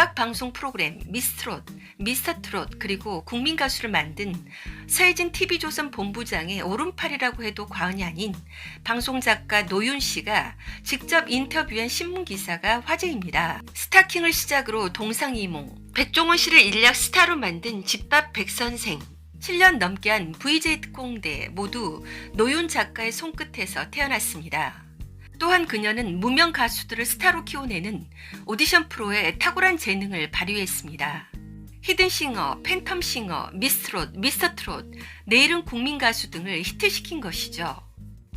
음악 방송 프로그램 미스트롯, 미스터트롯 그리고 국민가수를 만든 서혜진 TV조선 본부장의 오른팔이라고 해도 과언이 아닌 방송작가 노윤 씨가 직접 인터뷰한 신문기사가 화제입니다. 스타킹을 시작으로 동상이몽, 백종원 씨를 일약 스타로 만든 집밥 백선생, 7년 넘게 한 VJ 특공대 모두 노윤 작가의 손끝에서 태어났습니다. 또한 그녀는 무명 가수들을 스타로 키워내는 오디션 프로에 탁월한 재능을 발휘했습니다. 히든싱어, 팬텀싱어, 미스트롯, 미스터트롯, 내일은 국민가수 등을 히트시킨 것이죠.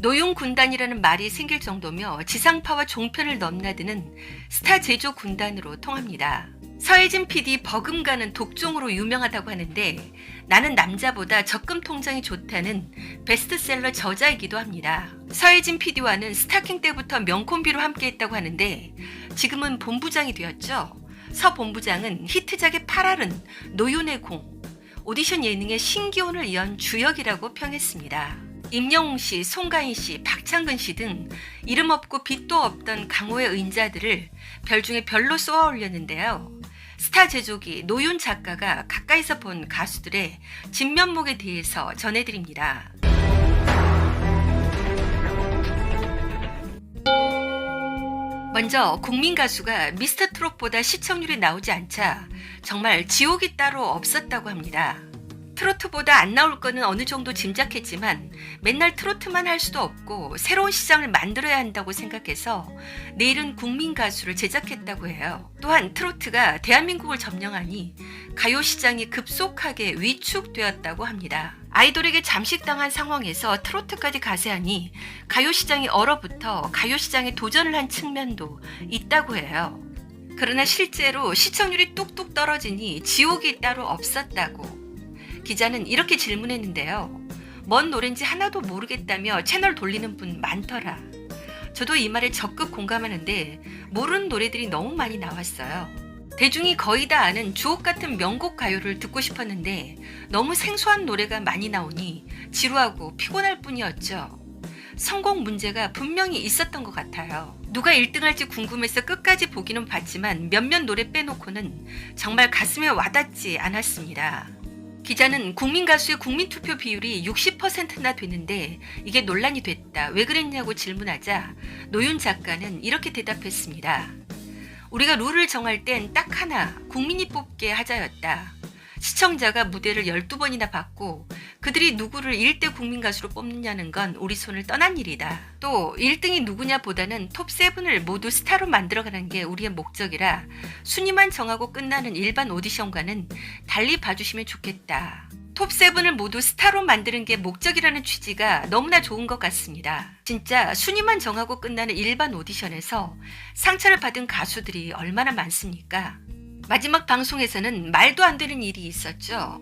노윤 군단이라는 말이 생길 정도며 지상파와 종편을 넘나드는 스타 제조 군단으로 통합니다. 서혜진 PD 버금가는 독종으로 유명하다고 하는데 나는 남자보다 적금 통장이 좋다는 베스트셀러 저자이기도 합니다. 서혜진 PD와는 스타킹 때부터 명콤비로 함께했다고 하는데 지금은 본부장이 되었죠. 서 본부장은 히트작의 8알은 노윤의 공, 오디션 예능의 신기원을 이은 주역이라고 평했습니다. 임영웅 씨, 송가인 씨, 박창근 씨 등 이름 없고 빛도 없던 강호의 은자들을 별 중에 별로 쏘아 올렸는데요. 스타 제조기 노윤 작가가 가까이서 본 가수들의 진면목에 대해서 전해드립니다. 먼저 국민가수가 미스터트롯보다 시청률이 나오지 않자 정말 지옥이 따로 없었다고 합니다. 트로트보다 안 나올 거는 어느 정도 짐작했지만 맨날 트로트만 할 수도 없고 새로운 시장을 만들어야 한다고 생각해서 내일은 국민가수를 제작했다고 해요. 또한 트로트가 대한민국을 점령하니 가요 시장이 급속하게 위축되었다고 합니다. 아이돌에게 잠식당한 상황에서 트로트까지 가세하니 가요 시장이 얼어붙어 가요 시장에 도전을 한 측면도 있다고 해요. 그러나 실제로 시청률이 뚝뚝 떨어지니 지옥이 따로 없었다고. 기자는 이렇게 질문했는데요. 뭔 노래인지 하나도 모르겠다며 채널 돌리는 분 많더라. 저도 이 말에 적극 공감하는데 모르는 노래들이 너무 많이 나왔어요. 대중이 거의 다 아는 주옥같은 명곡 가요를 듣고 싶었는데 너무 생소한 노래가 많이 나오니 지루하고 피곤할 뿐이었죠. 선곡 문제가 분명히 있었던 것 같아요. 누가 1등할지 궁금해서 끝까지 보기는 봤지만 몇몇 노래 빼놓고는 정말 가슴에 와닿지 않았습니다. 기자는 국민가수의 국민투표 비율이 60%나 되는데 이게 논란이 됐다. 왜 그랬냐고 질문하자 노윤 작가는 이렇게 대답했습니다. 우리가 룰을 정할 땐 딱 하나, 국민이 뽑게 하자였다. 시청자가 무대를 12번이나 봤고 그들이 누구를 1대 국민가수로 뽑느냐는 건 우리 손을 떠난 일이다. 또 1등이 누구냐 보다는 톱7을 모두 스타로 만들어가는 게 우리의 목적이라 순위만 정하고 끝나는 일반 오디션과는 달리 봐주시면 좋겠다. 톱7을 모두 스타로 만드는 게 목적이라는 취지가 너무나 좋은 것 같습니다. 진짜 순위만 정하고 끝나는 일반 오디션에서 상처를 받은 가수들이 얼마나 많습니까? 마지막 방송에서는 말도 안 되는 일이 있었죠.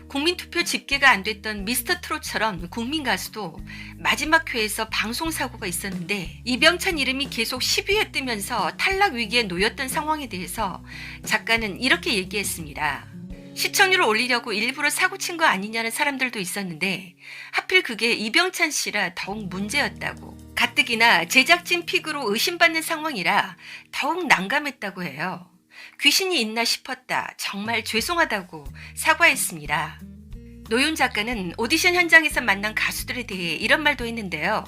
국민투표 집계가 안 됐던 미스터트롯처럼 국민가수도 마지막 회에서 방송사고가 있었는데 이병찬 이름이 계속 10위에 뜨면서 탈락 위기에 놓였던 상황에 대해서 작가는 이렇게 얘기했습니다. 시청률을 올리려고 일부러 사고친 거 아니냐는 사람들도 있었는데 하필 그게 이병찬 씨라 더욱 문제였다고. 가뜩이나 제작진 픽으로 의심받는 상황이라 더욱 난감했다고 해요. 귀신이 있나 싶었다. 정말 죄송하다고 사과했습니다. 노윤 작가는 오디션 현장에서 만난 가수들에 대해 이런 말도 했는데요.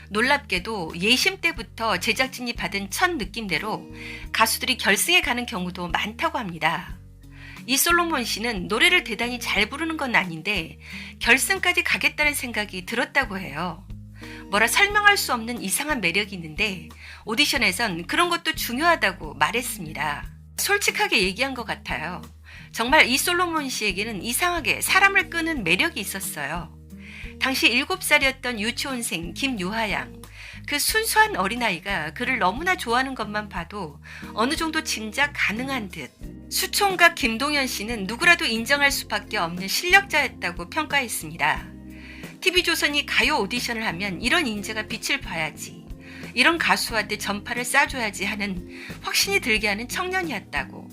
놀랍게도 예심 때부터 제작진이 받은 첫 느낌대로 가수들이 결승에 가는 경우도 많다고 합니다. 이솔로몬 씨는 노래를 대단히 잘 부르는 건 아닌데 결승까지 가겠다는 생각이 들었다고 해요. 뭐라 설명할 수 없는 이상한 매력이 있는데 오디션에선 그런 것도 중요하다고 말했습니다. 솔직하게 얘기한 것 같아요. 정말 이솔로몬 씨에게는 이상하게 사람을 끄는 매력이 있었어요. 당시 7살이었던 유치원생 김유하양, 그 순수한 어린아이가 그를 너무나 좋아하는 것만 봐도 어느 정도 짐작 가능한 듯. 수총각 김동현 씨는 누구라도 인정할 수밖에 없는 실력자였다고 평가했습니다. TV조선이 가요 오디션을 하면 이런 인재가 빛을 봐야지, 이런 가수한테 전파를 쏴줘야지 하는 확신이 들게 하는 청년이었다고.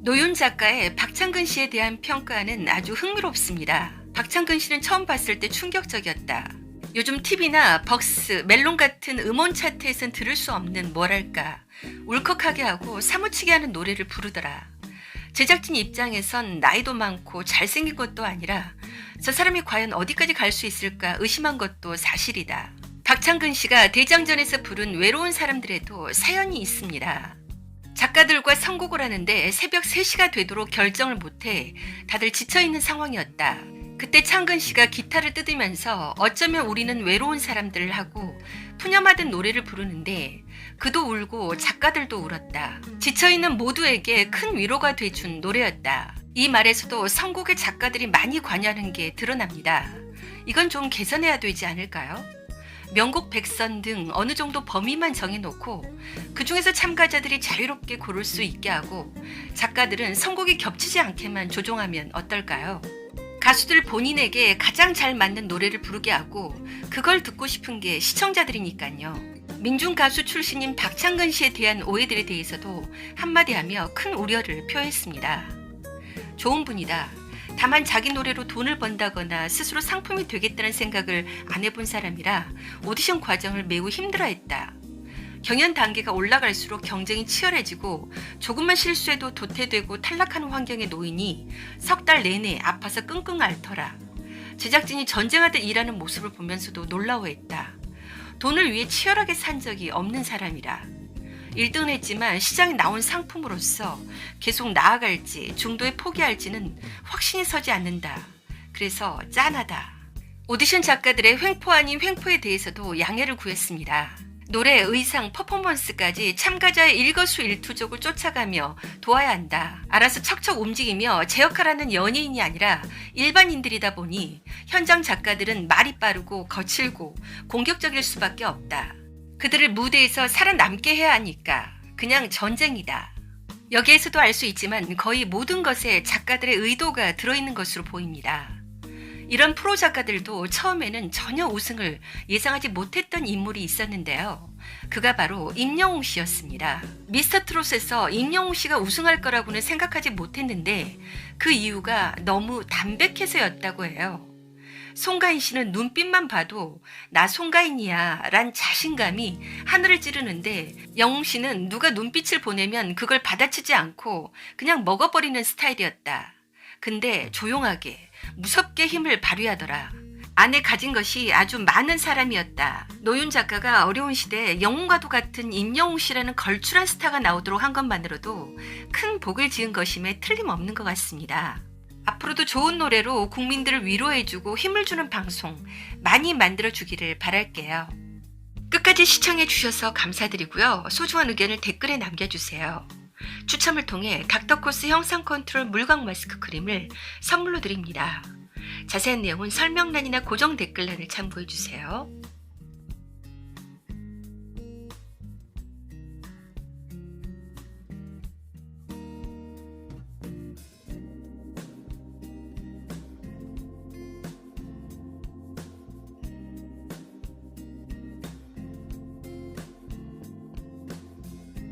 노윤 작가의 박창근 씨에 대한 평가는 아주 흥미롭습니다. 박창근 씨는 처음 봤을 때 충격적이었다. 요즘 TV나 벅스, 멜론 같은 음원 차트에선 들을 수 없는 뭐랄까 울컥하게 하고 사무치게 하는 노래를 부르더라. 제작진 입장에선 나이도 많고 잘생긴 것도 아니라 저 사람이 과연 어디까지 갈 수 있을까 의심한 것도 사실이다. 박창근 씨가 대장전에서 부른 외로운 사람들에도 사연이 있습니다. 작가들과 선곡을 하는데 새벽 3시가 되도록 결정을 못해 다들 지쳐있는 상황이었다. 그때 창근 씨가 기타를 뜯으면서 어쩌면 우리는 외로운 사람들을 하고 푸념하던 노래를 부르는데 그도 울고 작가들도 울었다. 지쳐있는 모두에게 큰 위로가 돼준 노래였다. 이 말에서도 선곡의 작가들이 많이 관여하는 게 드러납니다. 이건 좀 개선해야 되지 않을까요? 명곡 100선 등 어느 정도 범위만 정해놓고 그 중에서 참가자들이 자유롭게 고를 수 있게 하고 작가들은 선곡이 겹치지 않게만 조종하면 어떨까요? 가수들 본인에게 가장 잘 맞는 노래를 부르게 하고 그걸 듣고 싶은 게 시청자들이니까요. 민중 가수 출신인 박창근 씨에 대한 오해들에 대해서도 한마디 하며 큰 우려를 표했습니다. 좋은 분이다. 다만 자기 노래로 돈을 번다거나 스스로 상품이 되겠다는 생각을 안 해본 사람이라 오디션 과정을 매우 힘들어했다. 경연 단계가 올라갈수록 경쟁이 치열해지고 조금만 실수해도 도태되고 탈락하는 환경에 놓이니 석 달 내내 아파서 끙끙 앓더라. 제작진이 전쟁하듯 일하는 모습을 보면서도 놀라워했다. 돈을 위해 치열하게 산 적이 없는 사람이라. 1등은 했지만 시장에 나온 상품으로서 계속 나아갈지 중도에 포기할지는 확신이 서지 않는다. 그래서 짠하다. 오디션 작가들의 횡포 아닌 횡포에 대해서도 양해를 구했습니다. 노래, 의상, 퍼포먼스까지 참가자의 일거수일투족을 쫓아가며 도와야 한다. 알아서 척척 움직이며 제 역할하는 연예인이 아니라 일반인들이다 보니 현장 작가들은 말이 빠르고 거칠고 공격적일 수밖에 없다. 그들을 무대에서 살아남게 해야 하니까 그냥 전쟁이다. 여기에서도 알 수 있지만 거의 모든 것에 작가들의 의도가 들어있는 것으로 보입니다. 이런 프로 작가들도 처음에는 전혀 우승을 예상하지 못했던 인물이 있었는데요. 그가 바로 임영웅 씨였습니다. 미스터 트롯에서 임영웅 씨가 우승할 거라고는 생각하지 못했는데 그 이유가 너무 담백해서였다고 해요. 송가인 씨는 눈빛만 봐도 나 송가인이야 란 자신감이 하늘을 찌르는데 영웅 씨는 누가 눈빛을 보내면 그걸 받아치지 않고 그냥 먹어버리는 스타일이었다. 근데 조용하게 무섭게 힘을 발휘하더라. 안에 가진 것이 아주 많은 사람이었다. 노윤 작가가 어려운 시대에 영웅과도 같은 임영웅 씨라는 걸출한 스타가 나오도록 한 것만으로도 큰 복을 지은 것임에 틀림없는 것 같습니다. 앞으로도 좋은 노래로 국민들을 위로해주고 힘을 주는 방송 많이 만들어주기를 바랄게요. 끝까지 시청해주셔서 감사드리고요. 소중한 의견을 댓글에 남겨주세요. 추첨을 통해 닥터코스 형상 컨트롤 물광 마스크 크림을 선물로 드립니다. 자세한 내용은 설명란이나 고정 댓글란을 참고해주세요.